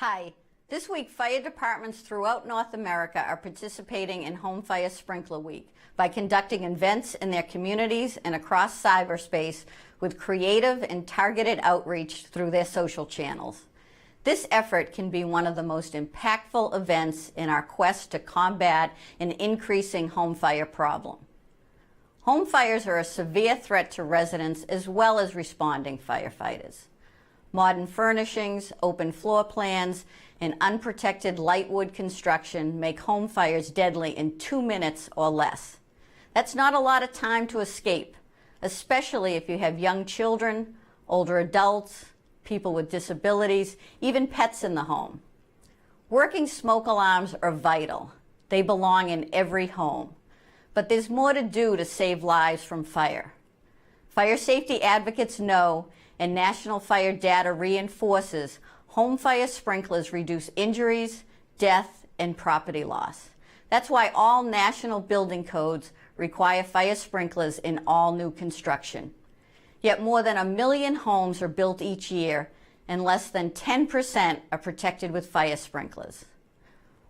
Hi. This week, fire departments throughout North America are participating in Home Fire Sprinkler Week by conducting events in their communities and across cyberspace with creative and targeted outreach through their social channels. This effort can be one of the most impactful events in our quest to combat an increasing home fire problem. Home fires are a severe threat to residents as well as responding firefighters. Modern furnishings, open floor plans, and unprotected light wood construction make home fires deadly in 2 minutes or less. That's not a lot of time to escape, especially if you have young children, older adults, people with disabilities, even pets in the home. Working smoke alarms are vital. They belong in every home. But there's more to do to save lives from fire. Fire safety advocates know, and national fire data reinforces, home fire sprinklers reduce injuries, death, and property loss. That's why all national building codes require fire sprinklers in all new construction. Yet more than 1 million homes are built each year, and less than 10% are protected with fire sprinklers.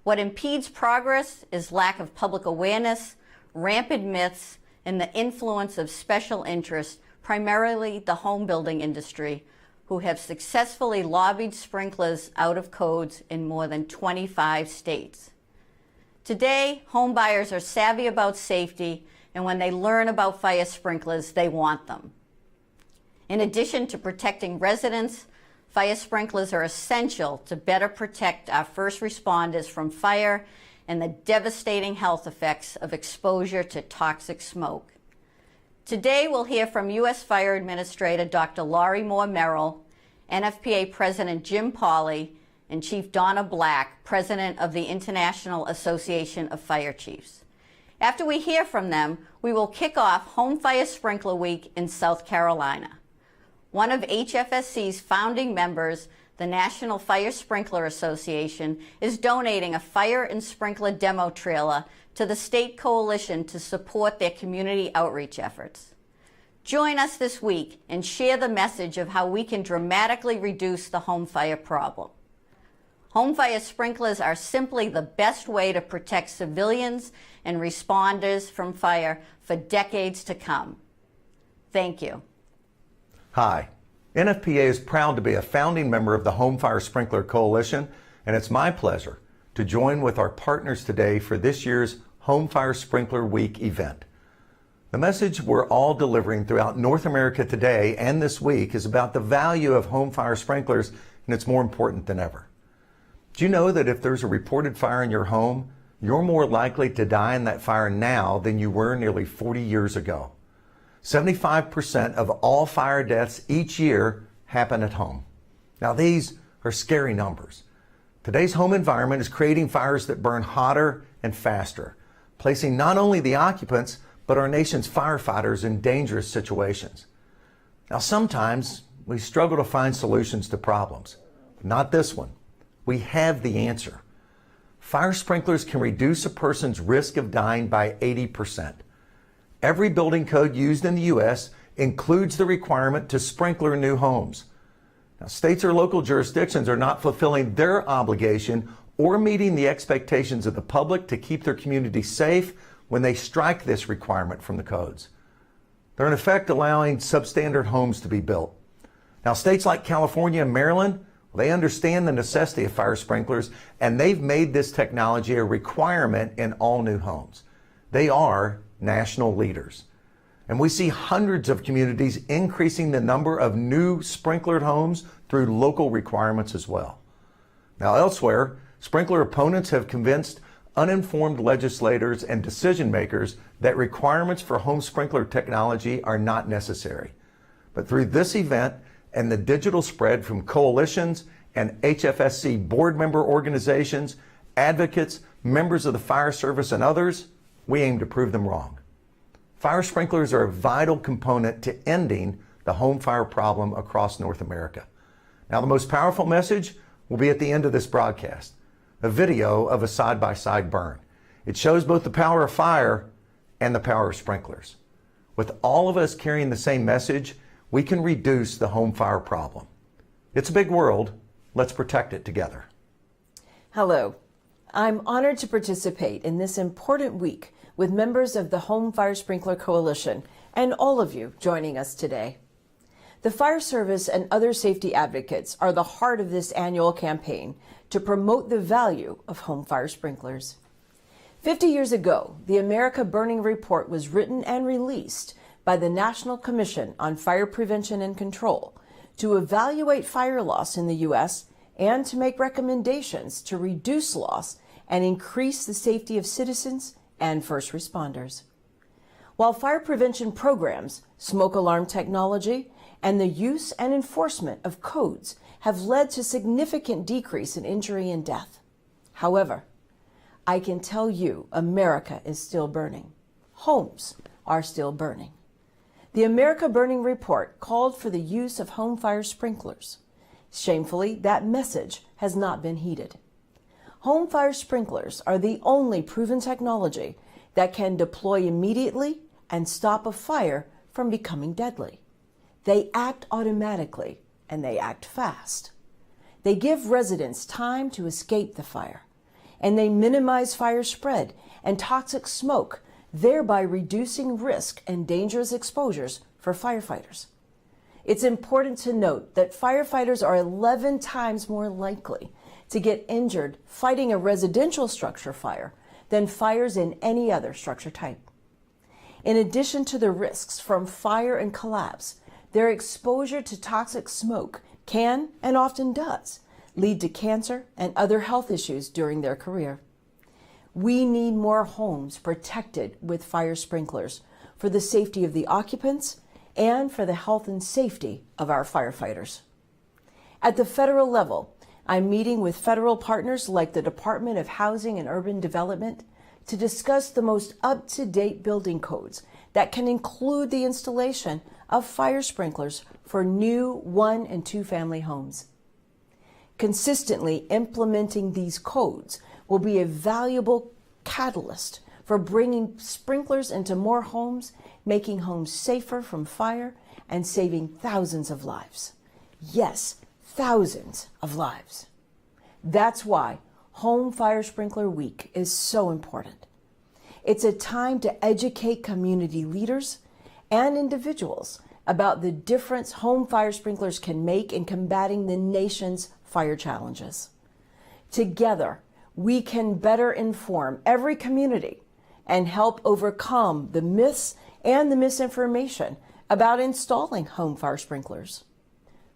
What impedes progress is lack of public awareness, rampant myths, and the influence of special interests, primarily the home building industry, who have successfully lobbied sprinklers out of codes in more than 25 states. Today, home buyers are savvy about safety, and when they learn about fire sprinklers, they want them. In addition to protecting residents, fire sprinklers are essential to better protect our first responders from fire and the devastating health effects of exposure to toxic smoke. Today, we'll hear from U.S. Fire Administrator Dr. Moore-Merrell, NFPA President Jim Pauley, and Chief Donna Black, President of the International Association of Fire Chiefs. After we hear from them, we will kick off Home Fire Sprinkler Week in South Carolina. One of HFSC's founding members, the National Fire Sprinkler Association, is donating a fire and sprinkler demo trailer to the state coalition to support their community outreach efforts. Join us this week and share the message of how we can dramatically reduce the home fire problem. Home fire sprinklers are simply the best way to protect civilians and responders from fire for decades to come. Thank you. Hi. NFPA is proud to be a founding member of the Home Fire Sprinkler Coalition, and it's my pleasure to join with our partners today for this year's Home Fire Sprinkler Week event. The message we're all delivering throughout North America today and this week is about the value of home fire sprinklers, and it's more important than ever. Do you know that if there's a reported fire in your home, you're more likely to die in that fire now than you were nearly 40 years ago? 75% of all fire deaths each year happen at home. Now, these are scary numbers. Today's home environment is creating fires that burn hotter and faster, placing not only the occupants, but our nation's firefighters in dangerous situations. Now, sometimes we struggle to find solutions to problems. Not this one. We have the answer. Fire sprinklers can reduce a person's risk of dying by 80%. Every building code used in the U.S. includes the requirement to sprinkler new homes. Now, states or local jurisdictions are not fulfilling their obligation or meeting the expectations of the public to keep their community safe when they strike this requirement from the codes. They're in effect allowing substandard homes to be built. Now, states like California and Maryland, they understand the necessity of fire sprinklers, and they've made this technology a requirement in all new homes. They are national leaders. And we see hundreds of communities increasing the number of new sprinklered homes through local requirements as well. Now, elsewhere, sprinkler opponents have convinced uninformed legislators and decision makers that requirements for home sprinkler technology are not necessary. But through this event and the digital spread from coalitions and HFSC board member organizations, advocates, members of the fire service, and others, we aim to prove them wrong. Fire sprinklers are a vital component to ending the home fire problem across North America. Now, the most powerful message will be at the end of this broadcast, a video of a side-by-side burn. It shows both the power of fire and the power of sprinklers. With all of us carrying the same message, we can reduce the home fire problem. It's a big world. Let's protect it together. Hello. I'm honored to participate in this important week with members of the Home Fire Sprinkler Coalition and all of you joining us today. The fire service and other safety advocates are the heart of this annual campaign to promote the value of home fire sprinklers. 50 years ago, the America Burning Report was written and released by the National Commission on Fire Prevention and Control to evaluate fire loss in the U.S. and to make recommendations to reduce loss and increase the safety of citizens and first responders. While fire prevention programs, smoke alarm technology, and the use and enforcement of codes have led to significant decrease in injury and death. However, I can tell you America is still burning. Homes are still burning. The America Burning Report called for the use of home fire sprinklers. Shamefully, that message has not been heeded. Home fire sprinklers are the only proven technology that can deploy immediately and stop a fire from becoming deadly. They act automatically and they act fast. They give residents time to escape the fire, and they minimize fire spread and toxic smoke, thereby reducing risk and dangerous exposures for firefighters. It's important to note that firefighters are 11 times more likely to get injured fighting a residential structure fire than fires in any other structure type. In addition to the risks from fire and collapse, their exposure to toxic smoke can, and often does, lead to cancer and other health issues during their career. We need more homes protected with fire sprinklers for the safety of the occupants and for the health and safety of our firefighters. At the federal level, I'm meeting with federal partners like the Department of Housing and Urban Development to discuss the most up-to-date building codes that can include the installation of fire sprinklers for new 1- and 2-family homes. Consistently implementing these codes will be a valuable catalyst for bringing sprinklers into more homes, making homes safer from fire, and saving thousands of lives. Yes, thousands of lives. That's why Home Fire Sprinkler Week is so important. It's a time to educate community leaders and individuals about the difference home fire sprinklers can make in combating the nation's fire challenges. Together, we can better inform every community and help overcome the myths and the misinformation about installing home fire sprinklers.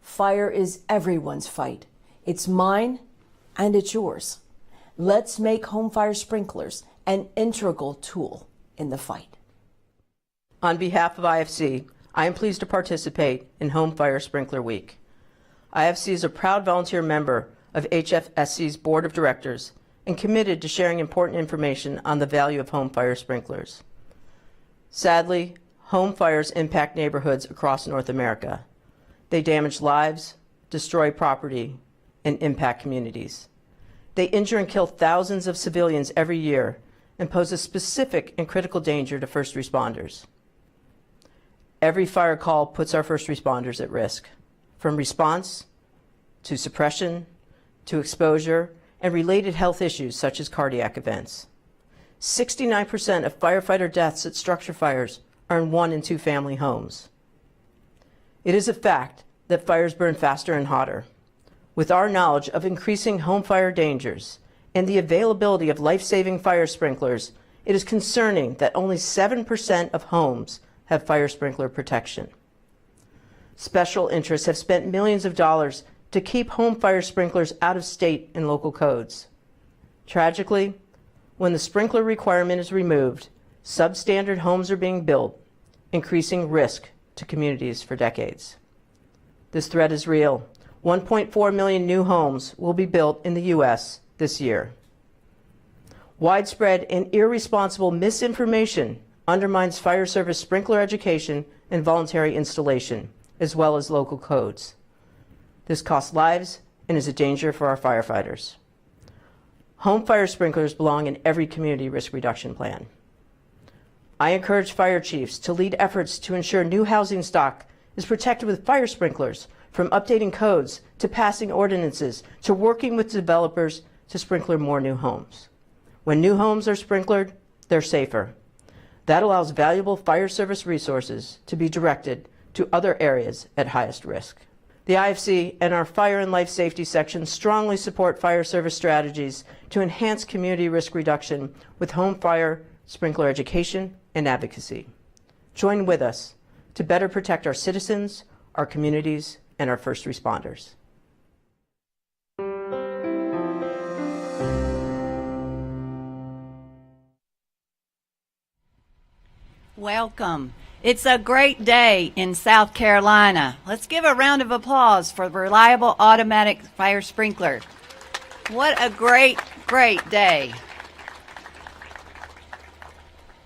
Fire is everyone's fight. It's mine and it's yours. Let's make home fire sprinklers an integral tool in the fight. On behalf of IFC, I am pleased to participate in Home Fire Sprinkler Week. IFC is a proud volunteer member of HFSC's Board of Directors and committed to sharing important information on the value of home fire sprinklers. Sadly, home fires impact neighborhoods across North America. They damage lives, destroy property, and impact communities. They injure and kill thousands of civilians every year and pose a specific and critical danger to first responders. Every fire call puts our first responders at risk, from response to suppression to exposure and related health issues such as cardiac events. 69% of firefighter deaths at structure fires are in 1- and 2-family homes. It is a fact that fires burn faster and hotter. With our knowledge of increasing home fire dangers and the availability of life-saving fire sprinklers, it is concerning that only 7% of homes have fire sprinkler protection. Special interests have spent millions of dollars to keep home fire sprinklers out of state and local codes. Tragically, when the sprinkler requirement is removed, substandard homes are being built, increasing risk to communities for decades. This threat is real. 1.4 million new homes will be built in the U.S. this year. Widespread and irresponsible misinformation undermines fire service sprinkler education and voluntary installation, as well as local codes. This costs lives and is a danger for our firefighters. Home fire sprinklers belong in every community risk reduction plan. I encourage fire chiefs to lead efforts to ensure new housing stock is protected with fire sprinklers, from updating codes to passing ordinances to working with developers to sprinkler more new homes. When new homes are sprinklered, they're safer. That allows valuable fire service resources to be directed to other areas at highest risk. The IFC and our Fire and Life Safety section strongly support fire service strategies to enhance community risk reduction with home fire sprinkler education and advocacy. Join with us to better protect our citizens, our communities, and our first responders. Welcome. It's a great day in South Carolina. Let's give a round of applause for the Reliable Automatic Fire Sprinkler. What a great day.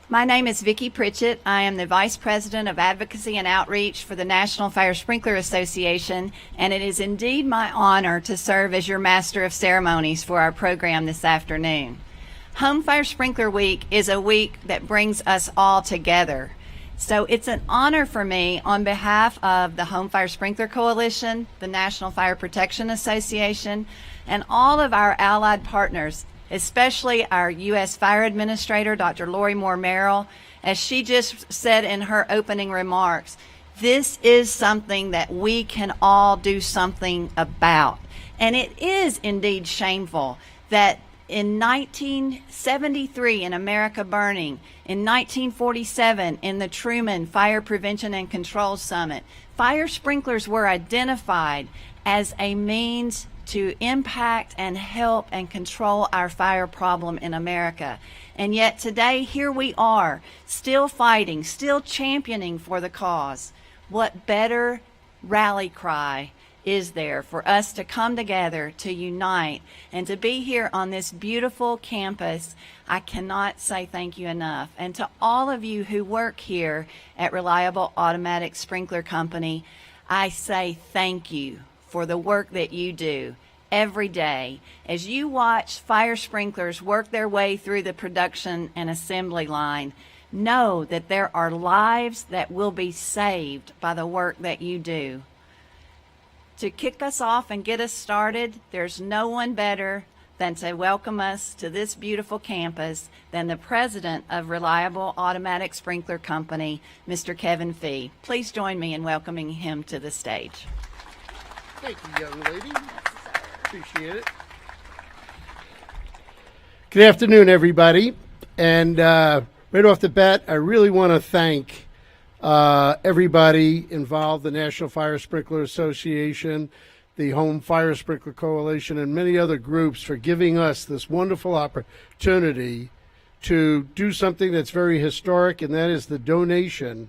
My name is Vicki Pritchett. I am the Vice President of Advocacy and Outreach for the National Fire Sprinkler Association, and it is indeed my honor to serve as your Master of Ceremonies for our program this afternoon. Home Fire Sprinkler Week is a week that brings us all together. So it's an honor for me on behalf of the Home Fire Sprinkler Coalition, the National Fire Protection Association, and all of our allied partners, especially our U.S. Fire Administrator, Dr. Lori Moore-Merrell. As she just said in her opening remarks, this is something that we can all do something about. And it is indeed shameful that in 1973 in America Burning, in 1947 in the Truman Fire Prevention and Control Summit, fire sprinklers were identified as a means to impact and help and control our fire problem in America. And yet today, here we are, still fighting, still championing for the cause. What better rally cry is there for us to come together, to unite, and to be here on this beautiful campus? I cannot say thank you enough. And to all of you who work here at Reliable Automatic Sprinkler Company, I say thank you for the work that you do every day as you watch fire sprinklers work their way through the production and assembly line. Know that there are lives that will be saved by the work that you do. To kick us off and get us started, there's no one better than to welcome us to this beautiful campus than the president of Reliable Automatic Sprinkler Company, Mr. Kevin Fee. Please join me in welcoming him to the stage. Thank you, young lady. Appreciate it. Good afternoon, everybody. And right off the bat, I really want to thank everybody involved, the National Fire Sprinkler Association, the Home Fire Sprinkler Coalition, and many other groups for giving us this wonderful opportunity to do something that's very historic, and that is the donation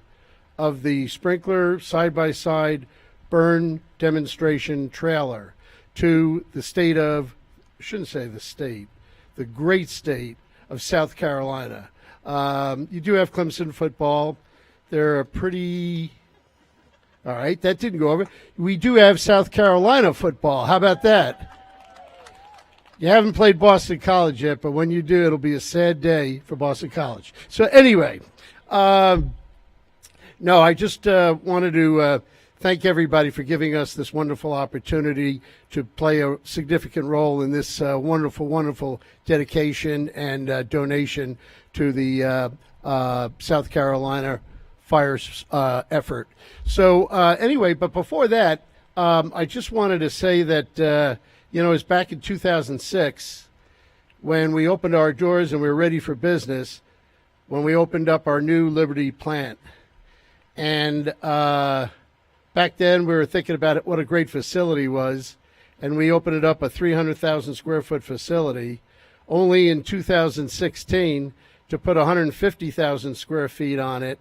of the sprinkler side-by-side burn demonstration trailer to the state of, I shouldn't say the state, the great state of South Carolina. You do have Clemson football. They're a pretty, all right, that didn't go over. We do have South Carolina football. How about that? You haven't played Boston College yet, but when you do, it'll be a sad day for Boston College. So anyway, no, I just wanted to thank everybody for giving us this wonderful opportunity to play a significant role in this wonderful dedication and donation to the South Carolina fire effort. So anyway, but before that, I just wanted to say that, it was back in 2006 when we opened our doors and we were ready for business, when we opened up our new Liberty plant. And back then we were thinking about it, what a great facility was, and we opened it up, a 300,000 square foot facility, only in 2016 to put 150,000 square feet on it.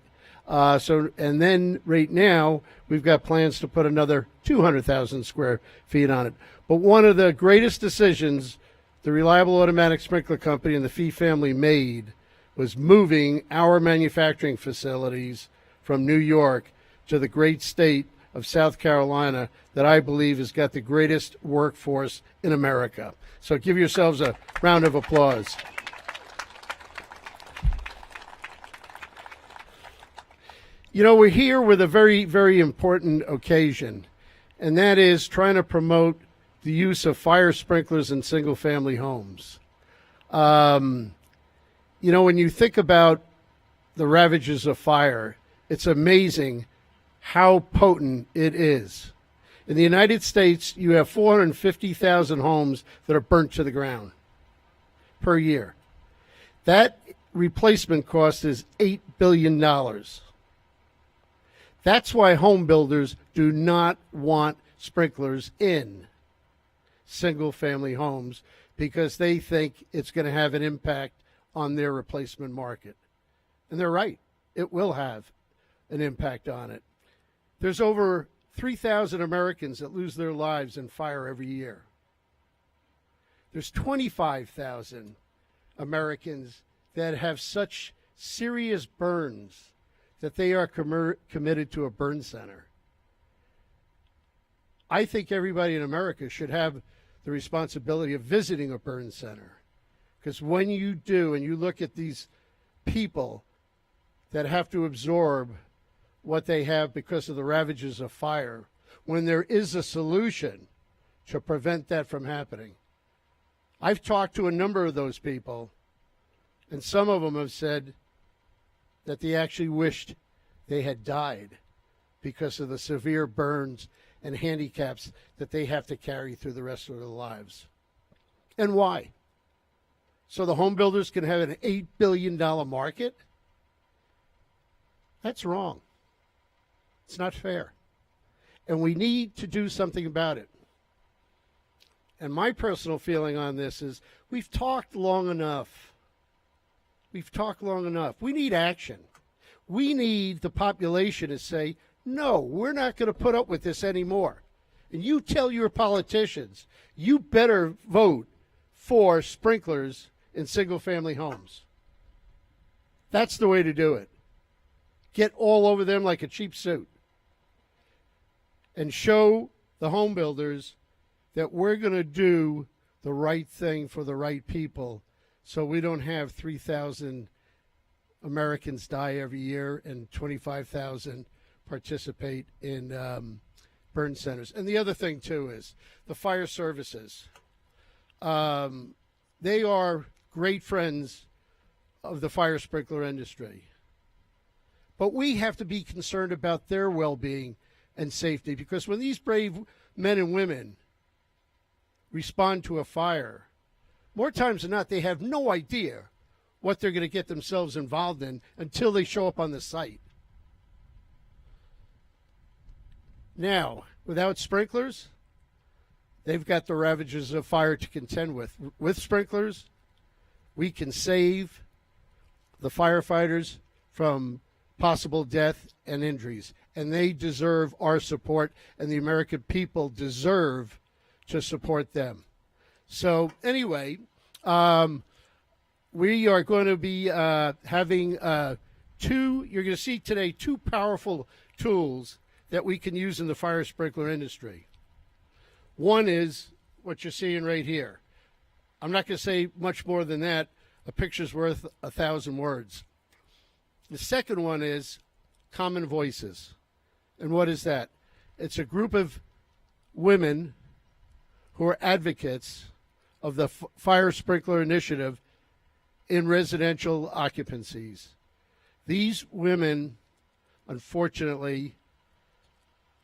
And then right now we've got plans to put another 200,000 square feet on it. But one of the greatest decisions the Reliable Automatic Sprinkler Company and the Fee family made was moving our manufacturing facilities from New York to the great state of South Carolina that I believe has got the greatest workforce in America. So give yourselves a round of applause. We're here with a very, very important occasion, and that is trying to promote the use of fire sprinklers in single-family homes. When you think about the ravages of fire, it's amazing how potent it is. In the United States, you have 450,000 homes that are burnt to the ground per year. That replacement cost is $8 billion. That's why home builders do not want sprinklers in single-family homes, because they think it's going to have an impact on their replacement market. And they're right. It will have an impact on it. There's over 3,000 Americans that lose their lives in fire every year. There's 25,000 Americans that have such serious burns that they are committed to a burn center. I think everybody in America should have the responsibility of visiting a burn center, because when you do and you look at these people that have to absorb what they have because of the ravages of fire, when there is a solution to prevent that from happening. I've talked to a number of those people, and some of them have said that they actually wished they had died because of the severe burns and handicaps that they have to carry through the rest of their lives. And why? So the home builders can have an $8 billion market? That's wrong. It's not fair. And we need to do something about it. And my personal feeling on this is we've talked long enough. We've talked long enough. We need action. We need the population to say, no, we're not going to put up with this anymore. And you tell your politicians, you better vote for sprinklers in single-family homes. That's the way to do it. Get all over them like a cheap suit. And show the home builders that we're going to do the right thing for the right people, so we don't have 3,000 Americans die every year and 25,000 participate in burn centers. And the other thing, too, is the fire services. They are great friends of the fire sprinkler industry. But we have to be concerned about their well-being and safety, because when these brave men and women respond to a fire, more times than not, they have no idea what they're going to get themselves involved in until they show up on the site. Now, without sprinklers, they've got the ravages of fire to contend with. With sprinklers, we can save the firefighters from possible death and injuries, and they deserve our support, and the American people deserve to support them. So anyway, we are going to be having you're going to see today two powerful tools that we can use in the fire sprinkler industry. One is what you're seeing right here. I'm not going to say much more than that. A picture's worth 1,000 words. The second one is common voices. And what is that? It's a group of women who are advocates of the fire sprinkler initiative in residential occupancies. These women, unfortunately,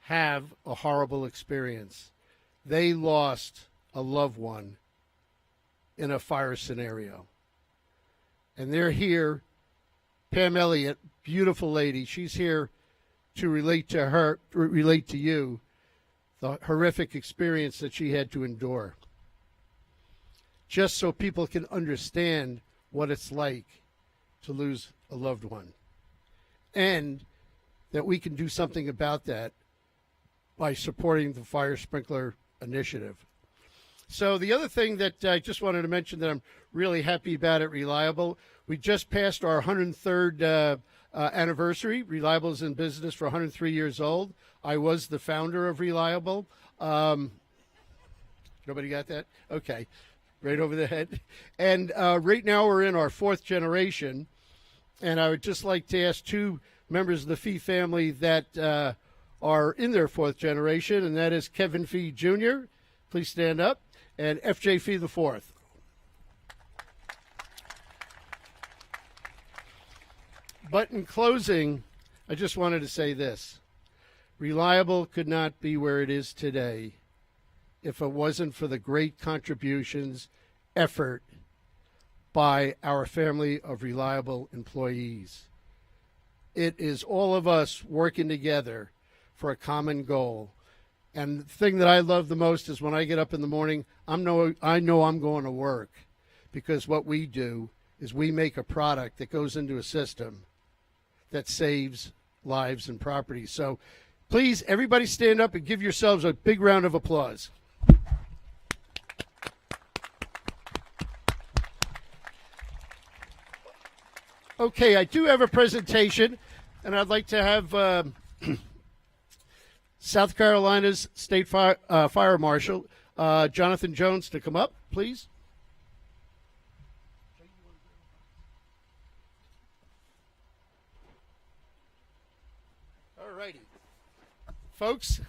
have a horrible experience. They lost a loved one in a fire scenario. And they're here. Pam Elliott, beautiful lady, she's here to relate to you the horrific experience that she had to endure. Just so people can understand what it's like to lose a loved one. And that we can do something about that by supporting the fire sprinkler initiative. So the other thing that I just wanted to mention that I'm really happy about at Reliable, we just passed our 103rd anniversary. Reliable is in business for 103 years old. I was the founder of Reliable. Nobody got that? Okay. Right over the head. And right now we're in our 4th generation. And I would just like to ask 2 members of the Fee family that are in their 4th generation, and that is Kevin Fee Jr., please stand up, and F.J. Fee the 4th. But in closing, I just wanted to say this. Reliable could not be where it is today if it wasn't for the great contributions, effort by our family of Reliable employees. It is all of us working together for a common goal. And the thing that I love the most is when I get up in the morning, I know I'm going to work, because what we do is we make a product that goes into a system that saves lives and property. So please, everybody stand up and give yourselves a big round of applause. Okay, I do have a presentation, and I'd like to have South Carolina's State Fire Marshal, Jonathan Jones, to come up, please. All righty. Folks,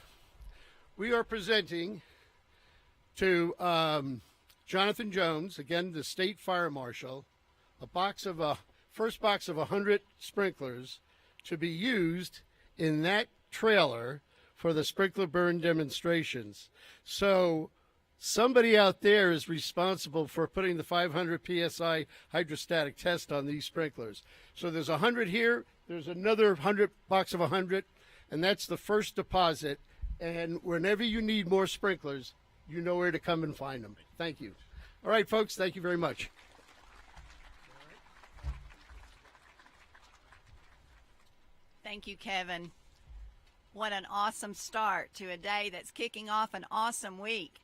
we are presenting to Jonathan Jones, again, the State Fire Marshal, first box of 100 sprinklers to be used in that trailer for the sprinkler burn demonstrations. So somebody out there is responsible for putting the 500 PSI hydrostatic test on these sprinklers. So there's 100 here, there's another 100 box of 100, and that's the first deposit. And whenever you need more sprinklers, you know where to come and find them. Thank you. All right, folks, thank you very much. Thank you, Kevin. What an awesome start to a day that's kicking off an awesome week.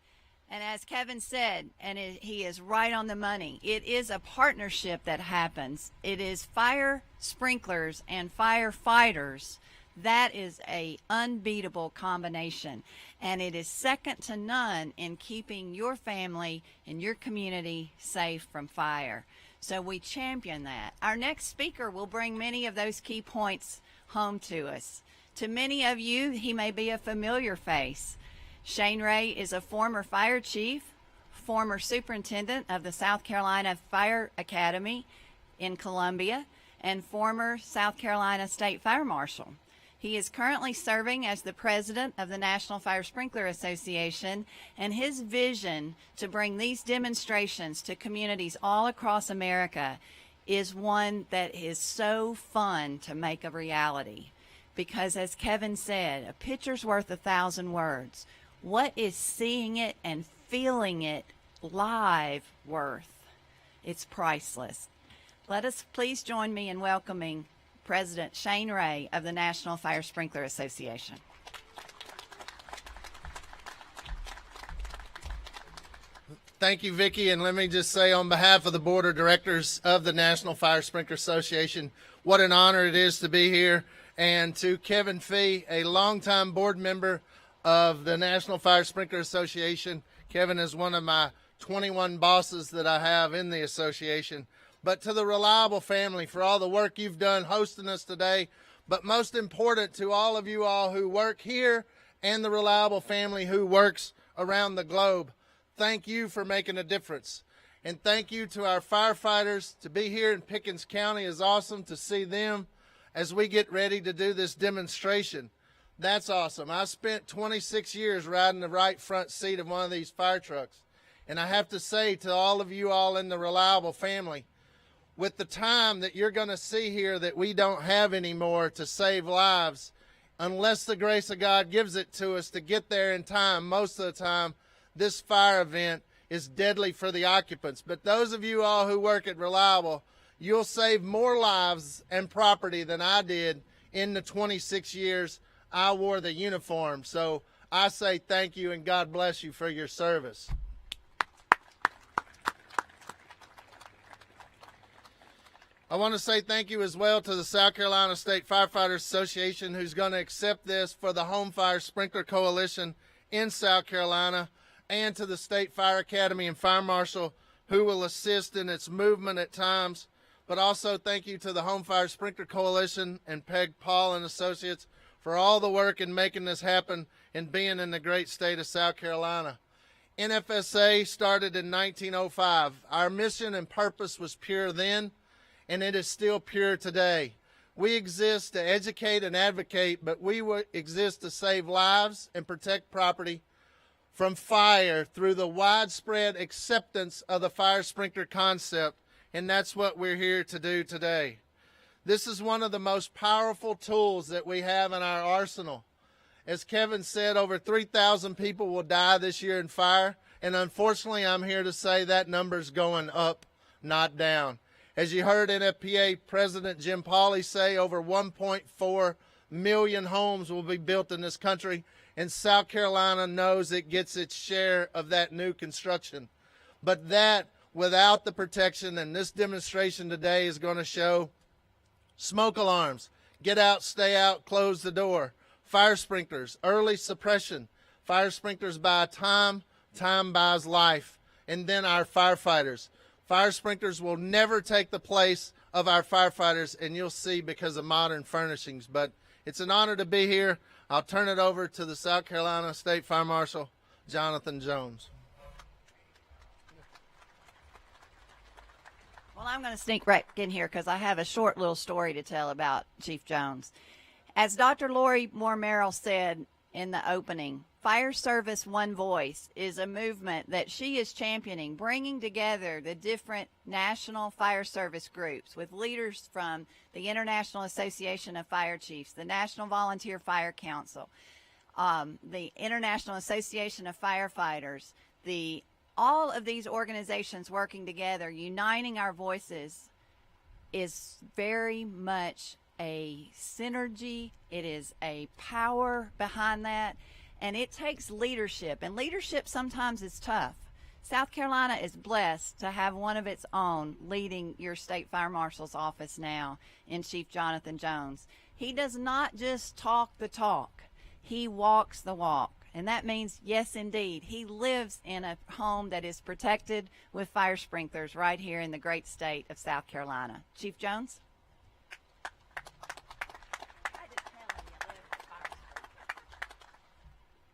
And as Kevin said, and he is right on the money, it is a partnership that happens. It is fire sprinklers and firefighters. That is a unbeatable combination. And it is second to none in keeping your family and your community safe from fire. So we champion that. Our next speaker will bring many of those key points home to us. To many of you, he may be a familiar face. Shane Ray is a former fire chief, former superintendent of the South Carolina Fire Academy in Columbia, and former South Carolina State Fire Marshal. He is currently serving as the president of the National Fire Sprinkler Association, and his vision to bring these demonstrations to communities all across America is one that is so fun to make a reality. Because as Kevin said, a picture's worth 1,000 words. What is seeing it and feeling it live worth? It's priceless. Let us please join me in welcoming President Shane Ray of the National Fire Sprinkler Association. Thank you, Vicki, and let me just say on behalf of the Board of Directors of the National Fire Sprinkler Association, what an honor it is to be here. And to Kevin Fee, a longtime board member of the National Fire Sprinkler Association. Kevin is one of my 21 bosses that I have in the association. But to the Reliable family for all the work you've done hosting us today, but most important to all of you all who work here and the Reliable family who works around the globe. Thank you for making a difference. And thank you to our firefighters. To be here in Pickens County is awesome to see them as we get ready to do this demonstration. That's awesome. I spent 26 years riding the right front seat of one of these fire trucks. And I have to say to all of you all in the Reliable family, with the time that you're going to see here that we don't have anymore to save lives, unless the grace of God gives it to us to get there in time, most of the time, this fire event is deadly for the occupants. But those of you all who work at Reliable, you'll save more lives and property than I did in the 26 years I wore the uniform. So I say thank you and God bless you for your service. I want to say thank you as well to the South Carolina State Firefighters Association, who's going to accept this for the Home Fire Sprinkler Coalition in South Carolina, and to the State Fire Academy and Fire Marshal, who will assist in its movement at times. But also thank you to the Home Fire Sprinkler Coalition and Peg Paul and Associates for all the work in making this happen and being in the great state of South Carolina. NFSA started in 1905. Our mission and purpose was pure then, and it is still pure today. We exist to educate and advocate, but we exist to save lives and protect property from fire through the widespread acceptance of the fire sprinkler concept, and that's what we're here to do today. This is one of the most powerful tools that we have in our arsenal. As Kevin said, over 3,000 people will die this year in fire, and unfortunately I'm here to say that number's going up, not down. As you heard NFPA President Jim Pauley say, over 1.4 million homes will be built in this country, and South Carolina knows it gets its share of that new construction. But that without the protection, and this demonstration today is going to show smoke alarms, get out, stay out, close the door, fire sprinklers, early suppression, fire sprinklers buy time, time buys life, and then our firefighters. Fire sprinklers will never take the place of our firefighters, and you'll see because of modern furnishings. But it's an honor to be here. I'll turn it over to the South Carolina State Fire Marshal, Jonathan Jones. Well, I'm going to sneak right in here because I have a short little story to tell about Chief Jones. As Dr. Lori Moore-Merrell said in the opening, Fire Service One Voice is a movement that she is championing, bringing together the different national fire service groups with leaders from the International Association of Fire Chiefs, the National Volunteer Fire Council, the International Association of Firefighters, all of these organizations working together, uniting our voices, is very much a synergy. It is a power behind that, and it takes leadership, and leadership sometimes is tough. South Carolina is blessed to have one of its own leading your state fire marshal's office now in Chief Jonathan Jones. He does not just talk the talk, he walks the walk. And that means, yes, indeed, he lives in a home that is protected with fire sprinklers right here in the great state of South Carolina. Chief Jones?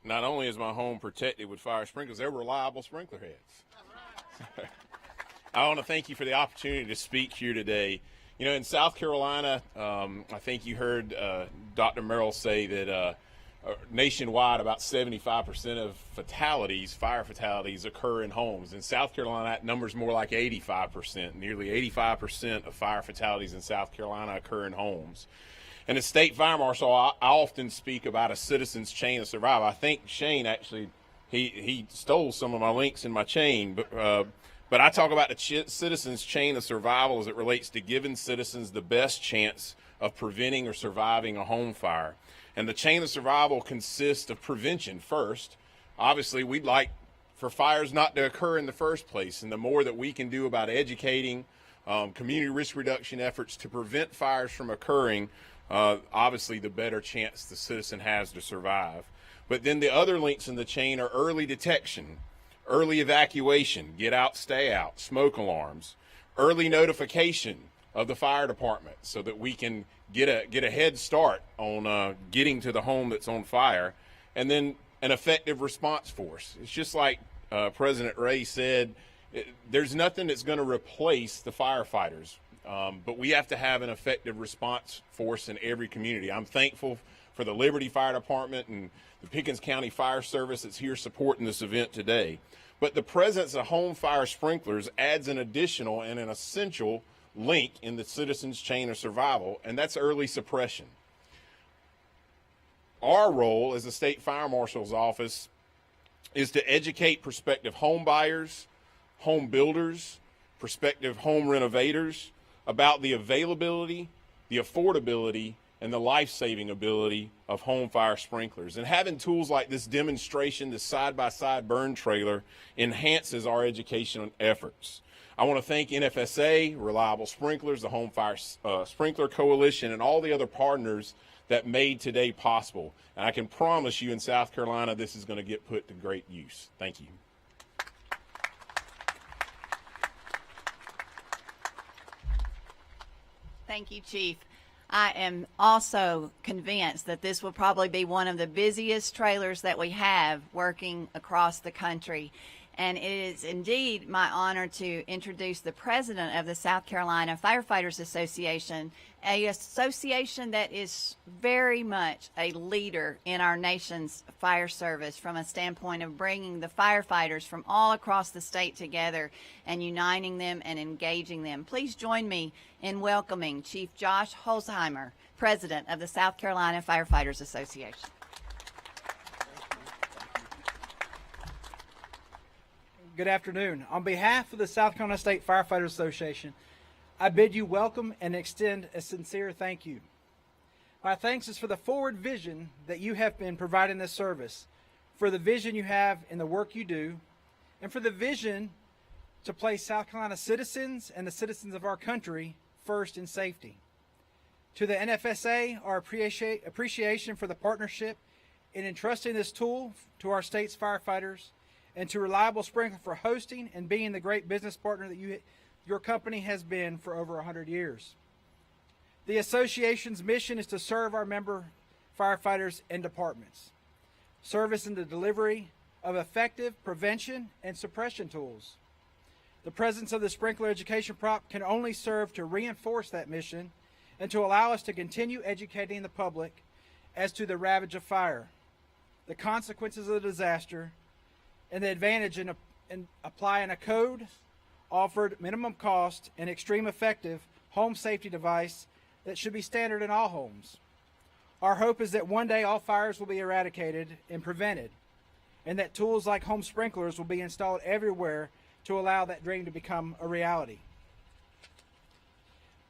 Not only is my home protected with fire sprinklers, they're reliable sprinkler heads. I want to thank you for the opportunity to speak here today. You know, in South Carolina, I think you heard Dr. Merrill say that nationwide, about 75% of fatalities, fire fatalities, occur in homes. In South Carolina, that number's more like 85%. Nearly 85% of fire fatalities in South Carolina occur in homes. And as State Fire Marshal, I often speak about a citizen's chain of survival. I think Shane actually, he stole some of my links in my chain, but I talk about the citizen's chain of survival as it relates to giving citizens the best chance of preventing or surviving a home fire. And the chain of survival consists of prevention first. Obviously, we'd like for fires not to occur in the first place, and the more that we can do about educating, community risk reduction efforts to prevent fires from occurring, obviously the better chance the citizen has to survive. But then the other links in the chain are early detection, early evacuation, get out, stay out, smoke alarms, early notification of the fire department so that we can get a head start on getting to the home that's on fire, and then an effective response force. It's just like President Ray said, there's nothing that's going to replace the firefighters, but we have to have an effective response force in every community. I'm thankful for the Liberty Fire Department and the Pickens County Fire Service that's here supporting this event today. But the presence of home fire sprinklers adds an additional and an essential link in the citizens' chain of survival, and that's early suppression. Our role as the State Fire Marshal's Office is to educate prospective home buyers, home builders, prospective home renovators about the availability, the affordability, and the life-saving ability of home fire sprinklers. And having tools like this demonstration, this side-by-side burn trailer, enhances our educational efforts. I want to thank NFSA, Reliable Sprinklers, the Home Fire Sprinkler Coalition, and all the other partners that made today possible. And I can promise you in South Carolina, this is going to get put to great use. Thank you. Thank you, Chief. I am also convinced that this will probably be one of the busiest trailers that we have working across the country. And it is indeed my honor to introduce the president of the South Carolina Firefighters Association, an association that is very much a leader in our nation's fire service from a standpoint of bringing the firefighters from all across the state together and uniting them and engaging them. Please join me in welcoming Chief Josh Holzheimer, president of the South Carolina Firefighters Association. Good afternoon. On behalf of the South Carolina State Firefighters Association, I bid you welcome and extend a sincere thank you. My thanks is for the forward vision that you have been providing this service, for the vision you have in the work you do, and for the vision to place South Carolina citizens and the citizens of our country first in safety. To the NFSA, our appreciation for the partnership in entrusting this tool to our state's firefighters, and to Reliable Sprinkler for hosting and being the great business partner that your company has been for over 100 years. The association's mission is to serve our member firefighters and departments, service in the delivery of effective prevention and suppression tools. The presence of the sprinkler education prop can only serve to reinforce that mission and to allow us to continue educating the public as to the ravage of fire, the consequences of the disaster, and the advantage in applying a code offered minimum cost and extreme effective home safety device that should be standard in all homes. Our hope is that one day all fires will be eradicated and prevented, and that tools like home sprinklers will be installed everywhere to allow that dream to become a reality.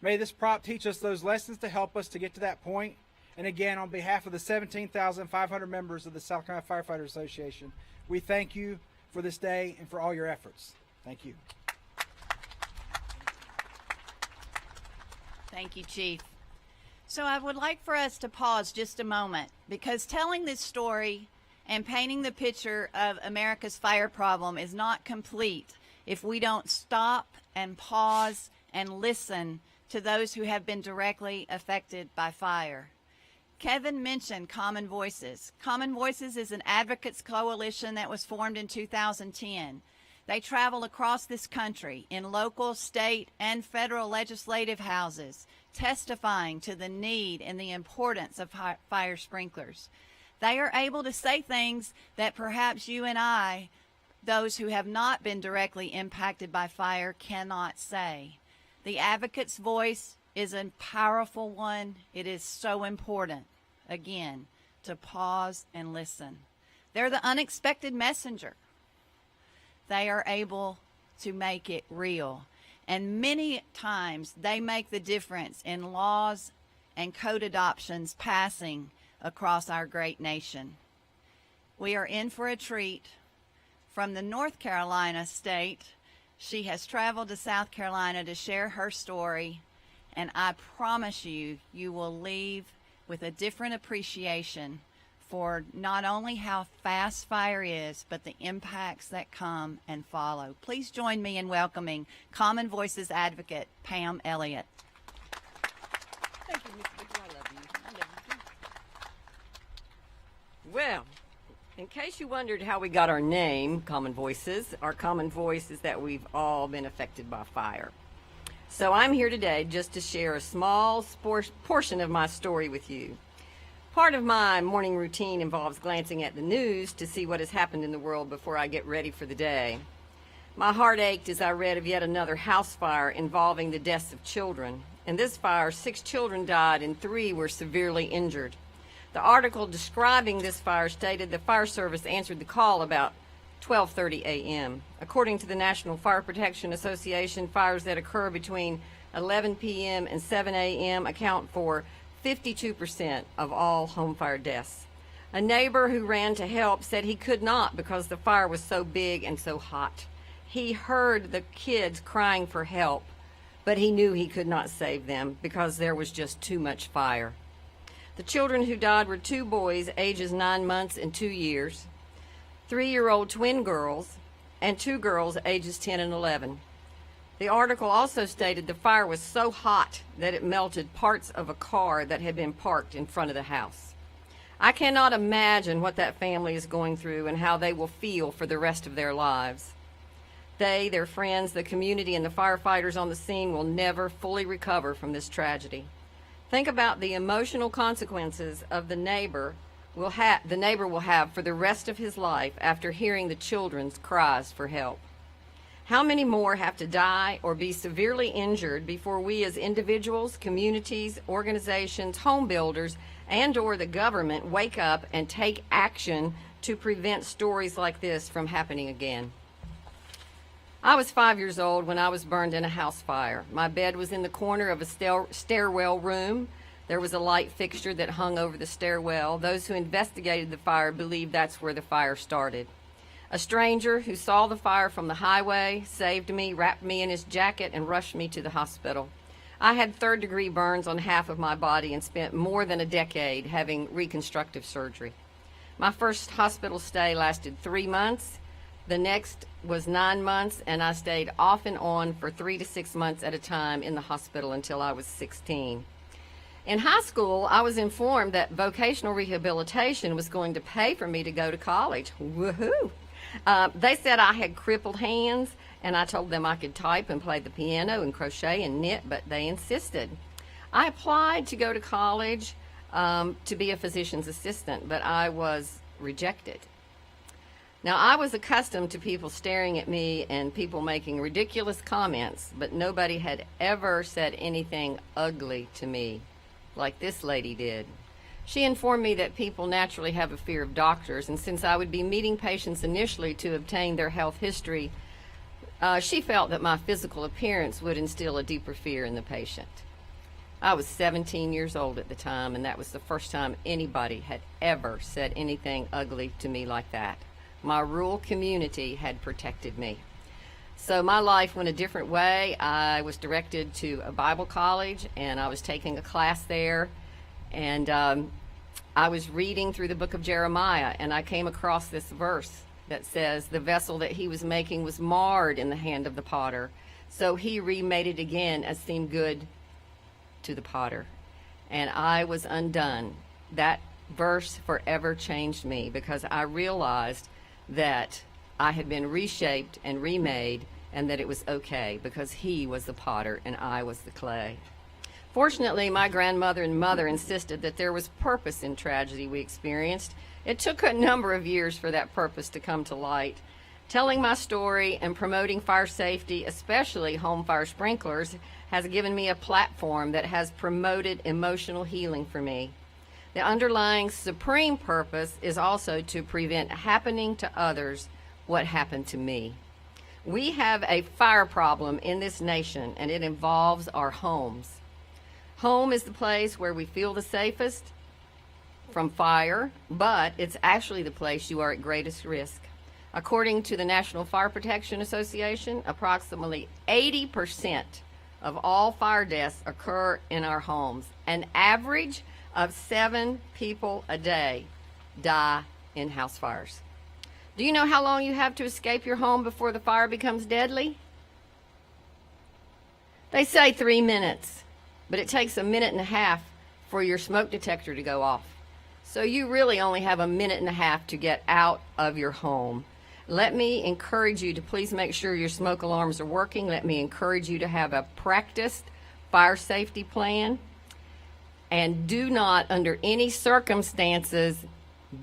May this prop teach us those lessons to help us to get to that point. And again, on behalf of the 17,500 members of the South Carolina Firefighters Association, we thank you for this day and for all your efforts. Thank you. Thank you, Chief. So I would like for us to pause just a moment, because telling this story and painting the picture of America's fire problem is not complete if we don't stop and pause and listen to those who have been directly affected by fire. Kevin mentioned Common Voices. Common Voices is an advocates coalition that was formed in 2010. They travel across this country in local, state, and federal legislative houses, testifying to the need and the importance of fire sprinklers. They are able to say things that perhaps you and I, those who have not been directly impacted by fire, cannot say. The advocate's voice is a powerful one. It is so important, again, to pause and listen. They're the unexpected messenger. They are able to make it real. And many times they make the difference in laws and code adoptions passing across our great nation. We are in for a treat from the North Carolina state. She has traveled to South Carolina to share her story, and I promise you, you will leave with a different appreciation for not only how fast fire is, but the impacts that come and follow. Please join me in welcoming Common Voices advocate Pam Elliott. Thank you, Ms. Victor. I love you. I love you too. Well, In case you wondered how we got our name, Common Voices, our common voice is that we've all been affected by fire. So I'm here today just to share a small portion of my story with you. Part of my morning routine involves glancing at the news to see what has happened in the world before I get ready for the day. My heart ached as I read of yet another house fire involving the deaths of children. In this fire, 6 children died and 3 were severely injured. The article describing this fire stated the fire service answered the call about 12:30 a.m. According to the National Fire Protection Association, fires that occur between 11 p.m. and 7 a.m. account for 52% of all home fire deaths. A neighbor who ran to help said he could not because the fire was so big and so hot. He heard the kids crying for help, but he knew he could not save them because there was just too much fire. The children who died were 2 boys, ages 9 months and 2 years, 3-year-old twin girls, and 2 girls, ages 10 and 11. The article also stated the fire was so hot that it melted parts of a car that had been parked in front of the house. I cannot imagine what that family is going through and how they will feel for the rest of their lives. They, their friends, the community, and the firefighters on the scene will never fully recover from this tragedy. Think about the emotional consequences of the neighbor will have for the rest of his life after hearing the children's cries for help. How many more have to die or be severely injured before we as individuals, communities, organizations, home builders, and/or the government wake up and take action to prevent stories like this from happening again? I was 5 years old when I was burned in a house fire. My bed was in the corner of a stairwell room. There was a light fixture that hung over the stairwell. Those who investigated the fire believe that's where the fire started. A stranger who saw the fire from the highway saved me, wrapped me in his jacket, and rushed me to the hospital. I had 3rd-degree burns on half of my body and spent more than a decade having reconstructive surgery. My first hospital stay lasted 3 months. The next was 9 months, and I stayed off and on for 3 to 6 months at a time in the hospital until I was 16. In high school, I was informed that vocational rehabilitation was going to pay for me to go to college. Woohoo! They said I had crippled hands, and I told them I could type and play the piano and crochet and knit, but they insisted. I applied to go to college to be a physician's assistant, but I was rejected. Now, I was accustomed to people staring at me and people making ridiculous comments, but nobody had ever said anything ugly to me like this lady did. She informed me that people naturally have a fear of doctors, and since I would be meeting patients initially to obtain their health history, she felt that my physical appearance would instill a deeper fear in the patient. I was 17 years old at the time, and that was the first time anybody had ever said anything ugly to me like that. My rural community had protected me. So my life went a different way. I was directed to a Bible college, and I was taking a class there, and I was reading through the book of Jeremiah, and I came across this verse that says the vessel that he was making was marred in the hand of the potter, so he remade it again as seemed good to the potter, and I was undone. That verse forever changed me because I realized that I had been reshaped and remade, and that it was okay because he was the potter and I was the clay. Fortunately, my grandmother and mother insisted that there was purpose in tragedy we experienced. It took a number of years for that purpose to come to light. Telling my story and promoting fire safety, especially home fire sprinklers, has given me a platform that has promoted emotional healing for me. The underlying supreme purpose is also to prevent happening to others what happened to me. We have a fire problem in this nation, and it involves our homes. Home is the place where we feel the safest from fire, but it's actually the place you are at greatest risk. According to the National Fire Protection Association, approximately 80% of all fire deaths occur in our homes. An average of 7 people a day die in house fires. Do you know how long you have to escape your home before the fire becomes deadly? They say 3 minutes, but it takes a minute and a half for your smoke detector to go off. So you really only have a minute and a half to get out of your home. Let me encourage you to please make sure your smoke alarms are working. Let me encourage you to have a practiced fire safety plan. And do not, under any circumstances,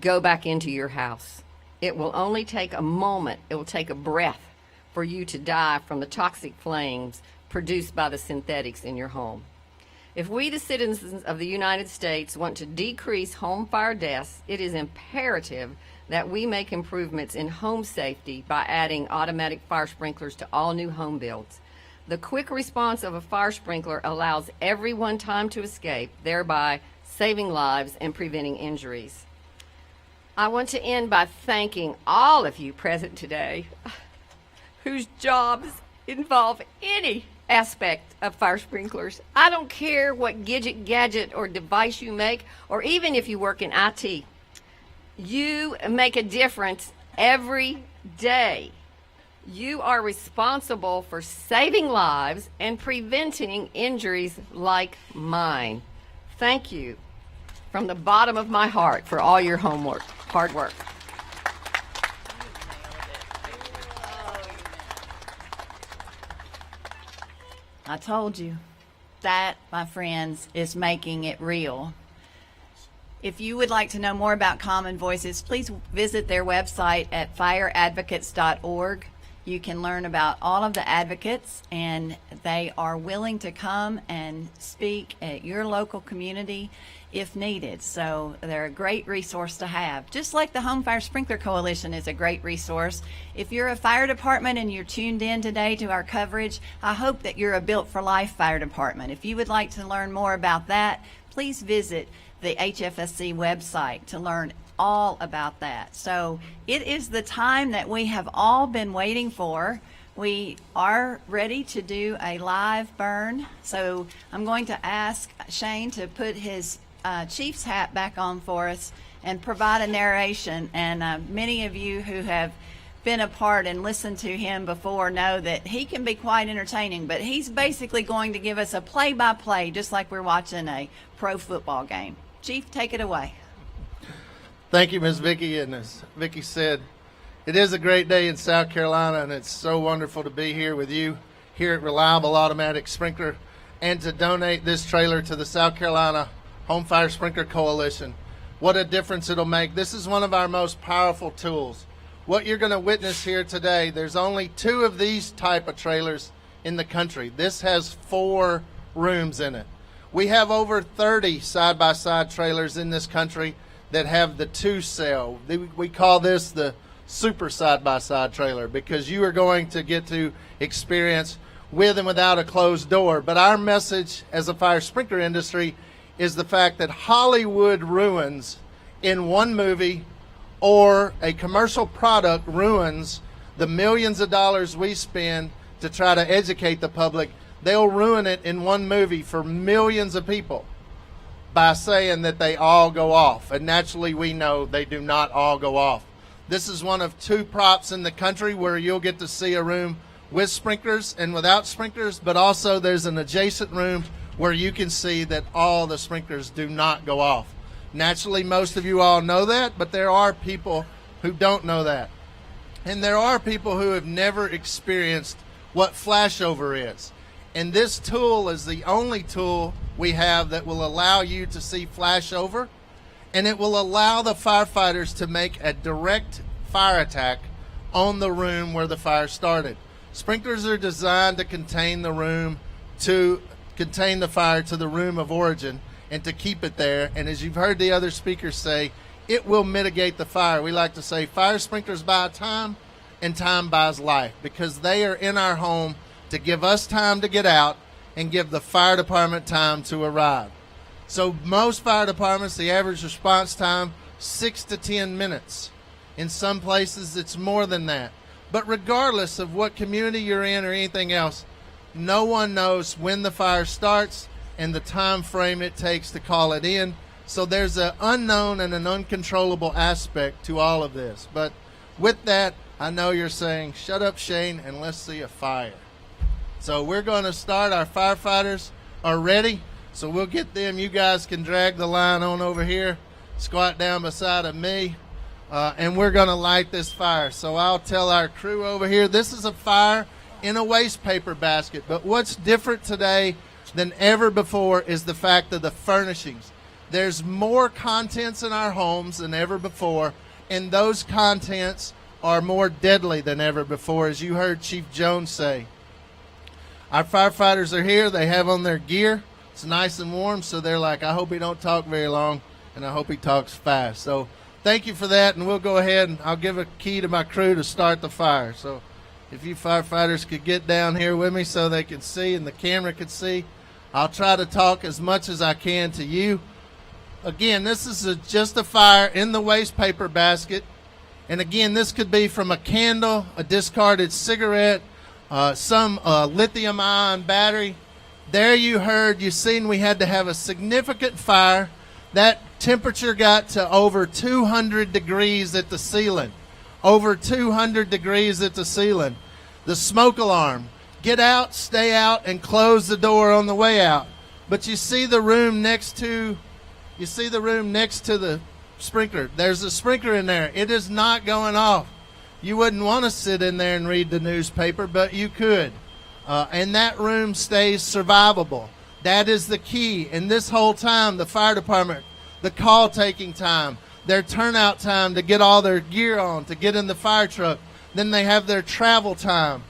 go back into your house. It will only take a moment, it will take a breath for you to die from the toxic flames produced by the synthetics in your home. If we, the citizens of the United States, want to decrease home fire deaths, it is imperative that we make improvements in home safety by adding automatic fire sprinklers to all new home builds. The quick response of a fire sprinkler allows everyone time to escape, thereby saving lives and preventing injuries. I want to end by thanking all of you present today whose jobs involve any aspect of fire sprinklers. I don't care what gadget or device you make, or even if you work in IT. You make a difference every day. You are responsible for saving lives and preventing injuries like mine. Thank you from the bottom of my heart for all your hard work. I told you. That, my friends, is making it real. If you would like to know more about Common Voices, please visit their website at fireadvocates.org. You can learn about all of the advocates, and they are willing to come and speak at your local community if needed. So they're a great resource to have. Just like the Home Fire Sprinkler Coalition is a great resource. If you're a fire department and you're tuned in today to our coverage, I hope that you're a Built for Life fire department. If you would like to learn more about that, please visit the HFSC website to learn all about that. So it is the time that we have all been waiting for. We are ready to do a live burn. So I'm going to ask Shane to put his Chief's hat back on for us and provide a narration. And many of you who have been a part and listened to him before know that he can be quite entertaining, but he's basically going to give us a play-by-play, just like we're watching a pro football game. Chief, take it away. Thank you, Ms. Vicki. And as Vicki said, it is a great day in South Carolina, and it's so wonderful to be here with you here at Reliable Automatic Sprinkler and to donate this trailer to the South Carolina Home Fire Sprinkler Coalition. What a difference it'll make. This is one of our most powerful tools. What you're going to witness here today, there's only 2 of these type of trailers in the country. This has 4 rooms in it. We have over 30 side-by-side trailers in this country that have the 2 cell. We call this the super side-by-side trailer because you are going to get to experience with and without a closed door. But our message as a fire sprinkler industry is the fact that Hollywood ruins in one movie, or a commercial product ruins the millions of dollars we spend to try to educate the public. They'll ruin it in one movie for millions of people by saying that they all go off. And naturally, we know they do not all go off. This is one of 2 props in the country where you'll get to see a room with sprinklers and without sprinklers, but also there's an adjacent room where you can see that all the sprinklers do not go off. Naturally, most of you all know that, but there are people who don't know that. And there are people who have never experienced what flashover is. And this tool is the only tool we have that will allow you to see flashover, and it will allow the firefighters to make a direct fire attack on the room where the fire started. Sprinklers are designed to contain the fire to the room of origin and to keep it there. And as you've heard the other speakers say, it will mitigate the fire. We like to say fire sprinklers buy time and time buys life, because they are in our home to give us time to get out and give the fire department time to arrive. So most fire departments, the average response time, 6 to 10 minutes. In some places, it's more than that. But regardless of what community you're in or anything else, no one knows when the fire starts and the time frame it takes to call it in. So there's an unknown and an uncontrollable aspect to all of this. But with that, I know you're saying, shut up, Shane, and let's see a fire. So we're going to start. Our firefighters are ready. So we'll get them. You guys can drag the line on over here. squat down beside of me, and we're going to light this fire. So I'll tell our crew over here, this is a fire in a waste paper basket. But what's different today than ever before is the fact of the furnishings. There's more contents in our homes than ever before, and those contents are more deadly than ever before, as you heard Chief Jones say. Our firefighters are here. They have on their gear. It's nice and warm, so they're like, I hope he don't talk very long, and I hope he talks fast. So thank you for that, and we'll go ahead, and I'll give a key to my crew to start the fire. So if you firefighters could get down here with me so they can see and the camera can see, I'll try to talk as much as I can to you. Again, this is just a fire in the waste paper basket. And again, this could be from a candle, a discarded cigarette, some lithium-ion battery. There you seen we had to have a significant fire. That temperature got to over 200 degrees at the ceiling. Over 200 degrees at the ceiling. The smoke alarm. Get out, stay out, and close the door on the way out. But you see the room next to the sprinkler. There's a sprinkler in there. It is not going off. You wouldn't want to sit in there and read the newspaper, but you could. And that room stays survivable. That is the key. And this whole time, the fire department, the call taking time, their turnout time to get all their gear on, to get in the fire truck, then they have their travel time.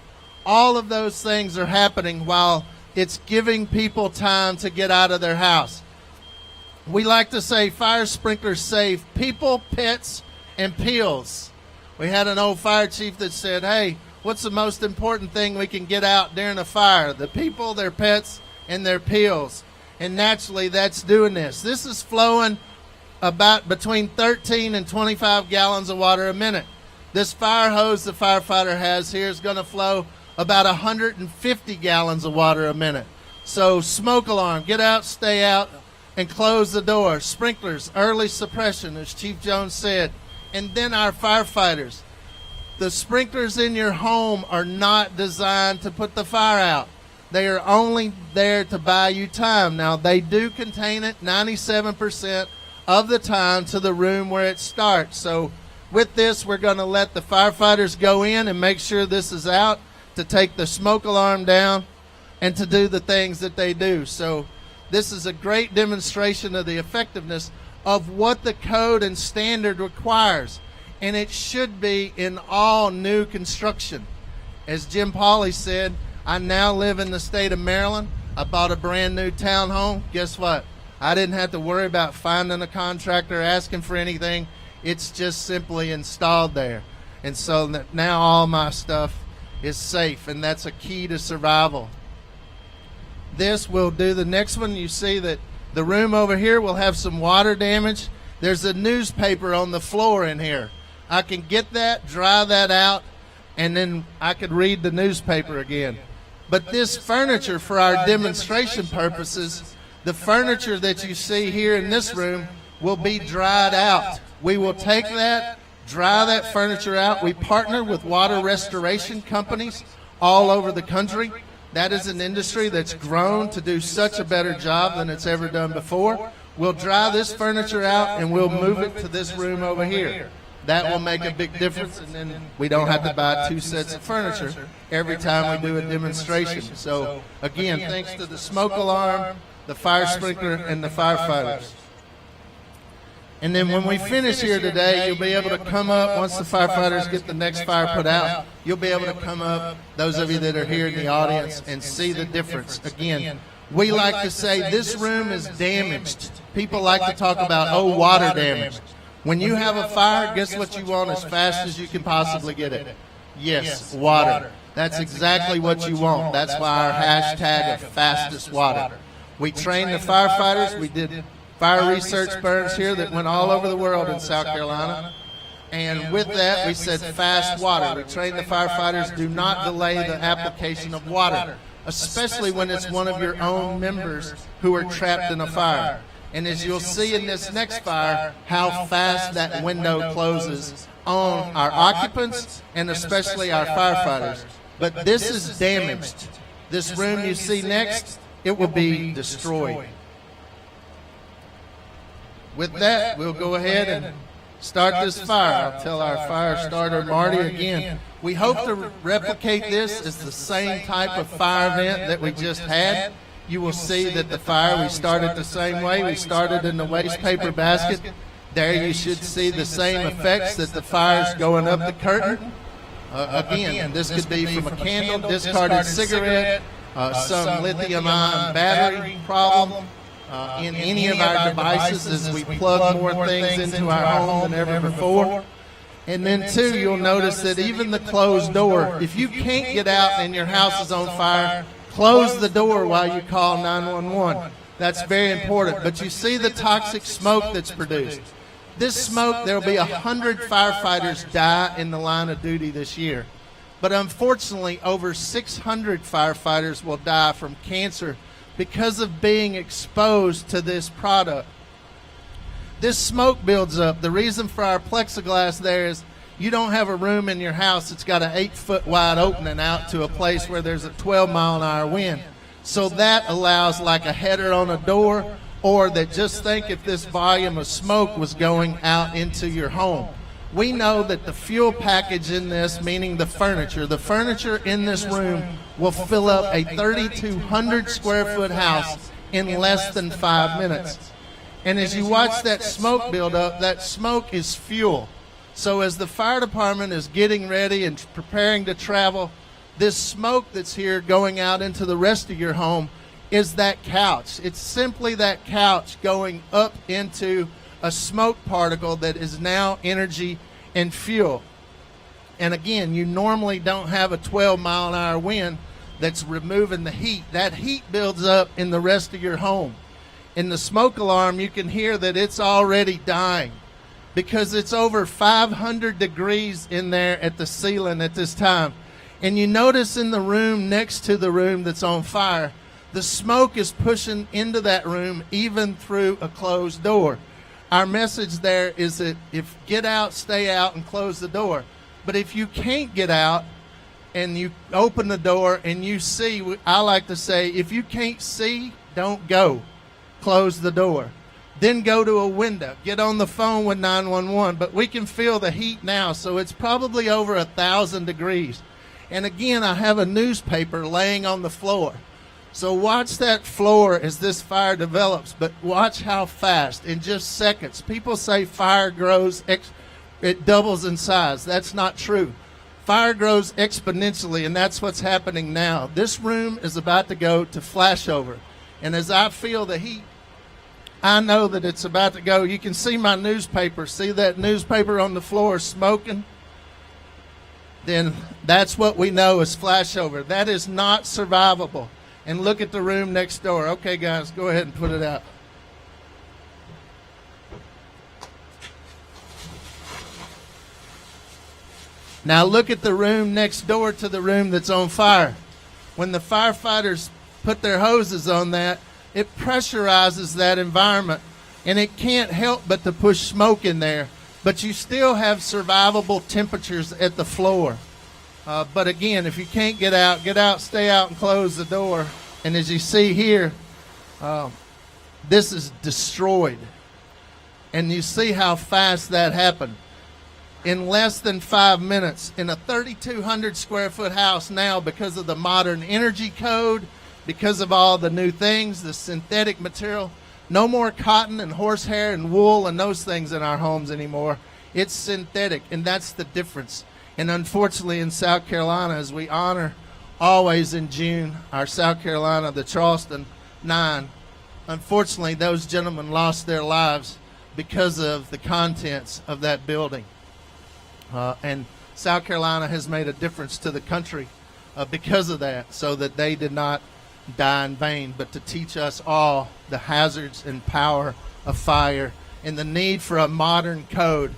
All of those things are happening while it's giving people time to get out of their house. We like to say fire sprinklers save people, pets, and peels. We had an old fire chief that said, hey, what's the most important thing we can get out during a fire? The people, their pets, and their peels. And naturally, that's doing this. This is flowing about between 13 and 25 gallons of water a minute. This fire hose the firefighter has here is going to flow about 150 gallons of water a minute. So smoke alarm, get out, stay out, and close the door. Sprinklers, early suppression, as Chief Jones said. And then our firefighters. The sprinklers in your home are not designed to put the fire out. They are only there to buy you time. Now, they do contain it 97% of the time to the room where it starts. So with this, we're going to let the firefighters go in and make sure this is out, to take the smoke alarm down, and to do the things that they do. So this is a great demonstration of the effectiveness of what the code and standard requires. And it should be in all new construction. As Jim Pauley said, I now live in the state of Maryland. I bought a brand new townhome. Guess what? I didn't have to worry about finding a contractor, asking for anything. It's just simply installed there. And so that now all my stuff is safe, and that's a key to survival. This will do the next one. You see that the room over here will have some water damage. There's a newspaper on the floor in here. I can get that, dry that out, and then I could read the newspaper again. But this furniture, for our demonstration purposes, the furniture that you see here in this room will be dried out. We will take that, dry that furniture out. We partner with water restoration companies all over the country. That is an industry that's grown to do such a better job than it's ever done before. We'll dry this furniture out and we'll move it to this room over here. That will make a big difference, and then we don't have to buy 2 sets of furniture every time we do a demonstration. So again, thanks to the smoke alarm, the fire sprinkler, and the firefighters. And then when we finish here today, you'll be able to come up, once the firefighters get the next fire put out, you'll be able to come up, those of you that are here in the audience, and see the difference. Again, we like to say this room is damaged. People like to talk about, oh, water damage. When you have a fire, guess what you want as fast as you can possibly get it? Yes, water. That's exactly what you want. That's why our hashtag of fastest water. We trained the firefighters. We did fire research burns here that went all over the world in South Carolina. And with that, we said fast water. We trained the firefighters, do not delay the application of water, especially when it's one of your own members who are trapped in a fire. And as you'll see in this next fire, how fast that window closes on our occupants and especially our firefighters. But this is damaged. This room you see next, it will be destroyed. with that, we'll go ahead and start this fire. I'll tell our fire starter, Marty, again. We hope to replicate this as the same type of fire event that we just had. You will see that the fire, we started the same way. We started in the waste paper basket. There you should see the same effects that the fire's going up the curtain. Again, this could be from a candle, discarded cigarette, some lithium-ion battery problem. In any of our devices as we plug more things into our home than ever before. And then two, you'll notice that even the closed door, if you can't get out and your house is on fire, close the door while you call 911. That's very important. But you see the toxic smoke that's produced. This smoke, there will be 100 firefighters die in the line of duty this year. But unfortunately, over 600 firefighters will die from cancer because of being exposed to this product. This smoke builds up. The reason for our plexiglass there is you don't have a room in your house that's got an 8-foot wide opening out to a place where there's a 12-mile-an-hour wind. So that allows like a header on a door, or that just think if this volume of smoke was going out into your home. We know that the fuel package in this, meaning the furniture in this room will fill up a 3,200 square foot house in less than 5 minutes. And as you watch that smoke build up, that smoke is fuel. So as the fire department is getting ready and preparing to travel, this smoke that's here going out into the rest of your home is that couch. It's simply that couch going up into a smoke particle that is now energy and fuel. And again, you normally don't have a 12-mile-an-hour wind that's removing the heat. That heat builds up in the rest of your home. In the smoke alarm, you can hear that it's already dying because it's over 500 degrees in there at the ceiling at this time. And you notice in the room next to the room that's on fire, the smoke is pushing into that room even through a closed door. Our message there is that if get out, stay out, and close the door. But if you can't get out and you open the door and you see, I like to say, if you can't see, don't go. Close the door. Then go to a window. Get on the phone with 911. But we can feel the heat now, so it's probably over 1,000 degrees. And again, I have a newspaper laying on the floor. So watch that floor as this fire develops, but watch how fast, in just seconds. People say fire grows, it doubles in size. That's not true. Fire grows exponentially, and that's what's happening now. This room is about to go to flashover. And as I feel the heat, I know that it's about to go. You can see my newspaper. See that newspaper on the floor smoking? Then that's what we know is flashover. That is not survivable. And look at the room next door. Okay, guys, go ahead and put it out. Now look at the room next door to the room that's on fire. When the firefighters put their hoses on that, it pressurizes that environment, and it can't help but to push smoke in there. But you still have survivable temperatures at the floor. But again, if you can't get out, stay out and close the door. And as you see here, this is destroyed. And you see how fast that happened. In less than 5 minutes, in a 3,200 square foot house now, because of the modern energy code, because of all the new things, the synthetic material, no more cotton and horsehair and wool and those things in our homes anymore. It's synthetic, and that's the difference. And unfortunately, in South Carolina, as we honor always in June our South Carolina, the Charleston 9, unfortunately, those gentlemen lost their lives because of the contents of that building. And South Carolina has made a difference to the country because of that, so that they did not die in vain, but to teach us all the hazards and power of fire and the need for a modern code,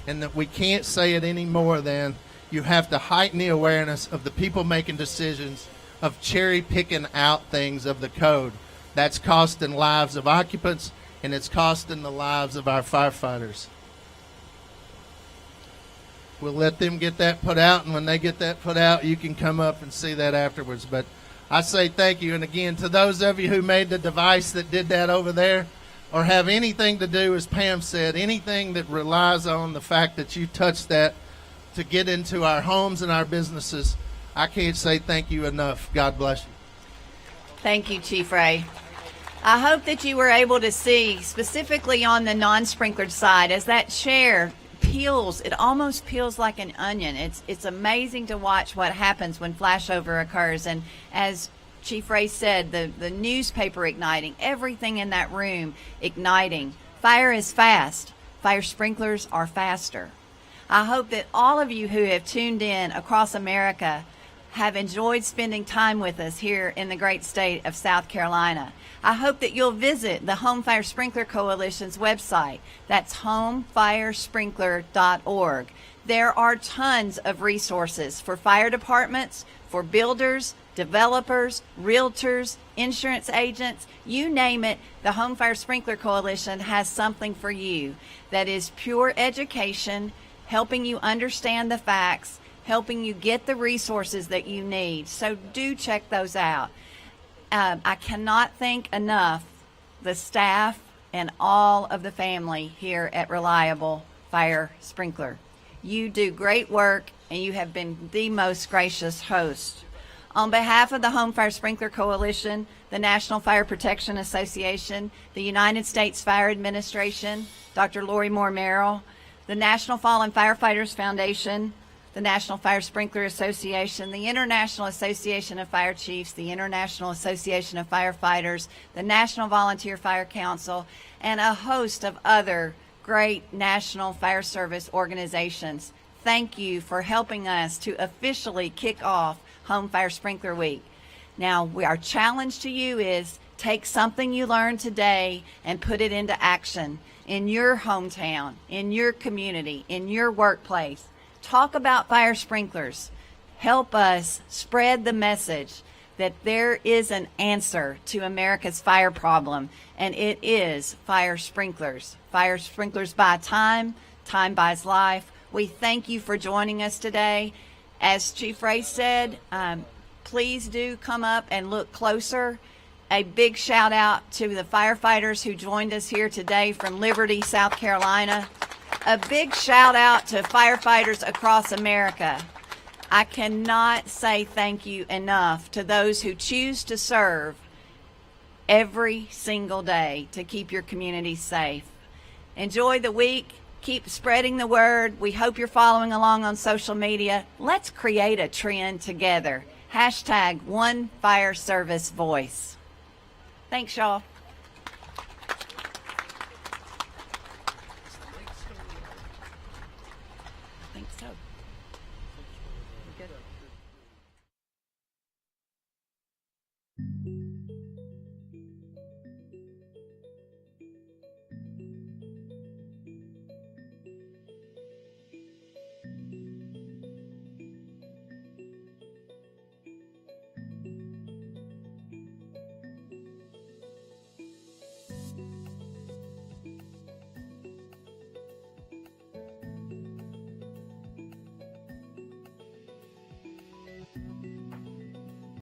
and that we can't say it any more than you have to heighten the awareness of the people making decisions of cherry picking out things of the code. That's costing lives of occupants, and it's costing the lives of our firefighters. We'll let them get that put out, and when they get that put out, you can come up and see that afterwards. But I say thank you. And again, to those of you who made the device that did that over there, or have anything to do, as Pam said, anything that relies on the fact that you touch that to get into our homes and our businesses, I can't say thank you enough. God bless you. Thank you, Chief Ray. I hope that you were able to see, specifically on the non-sprinklered side, as that chair peels, it almost peels like an onion. It's amazing to watch what happens when flashover occurs. And as Chief Ray said, the newspaper igniting, everything in that room igniting. Fire is fast. Fire sprinklers are faster. I hope that all of you who have tuned in across America have enjoyed spending time with us here in the great state of South Carolina. I hope that you'll visit the Home Fire Sprinkler Coalition's website. That's homefiresprinkler.org. There are tons of resources for fire departments, for builders, developers, realtors, insurance agents, you name it. The Home Fire Sprinkler Coalition has something for you that is pure education, helping you understand the facts, helping you get the resources that you need. So do check those out. I cannot thank enough the staff and all of the family here at Reliable Fire Sprinkler. You do great work, and you have been the most gracious host. On behalf of the Home Fire Sprinkler Coalition, the National Fire Protection Association, the United States Fire Administration, Dr. Lori Moore-Merrell, the National Fallen Firefighters Foundation, the National Fire Sprinkler Association, the International Association of Fire Chiefs, the International Association of Firefighters, the National Volunteer Fire Council, and a host of other great national fire service organizations. Thank you for helping us to officially kick off Home Fire Sprinkler Week. Now, our challenge to you is take something you learned today and put it into action in your hometown, in your community, in your workplace. Talk about fire sprinklers. Help us spread the message that there is an answer to America's fire problem, and it is fire sprinklers. Fire sprinklers buy time, time buys life. We thank you for joining us today. As Chief Ray said, please do come up and look closer. A big shout out to the firefighters who joined us here today from Liberty, South Carolina. A big shout out to firefighters across America. I cannot say thank you enough to those who choose to serve every single day to keep your community safe. Enjoy the week. Keep spreading the word. We hope you're following along on social media. Let's create a trend together. Hashtag One Fire Service Voice. Thanks, y'all. I think so. We're good.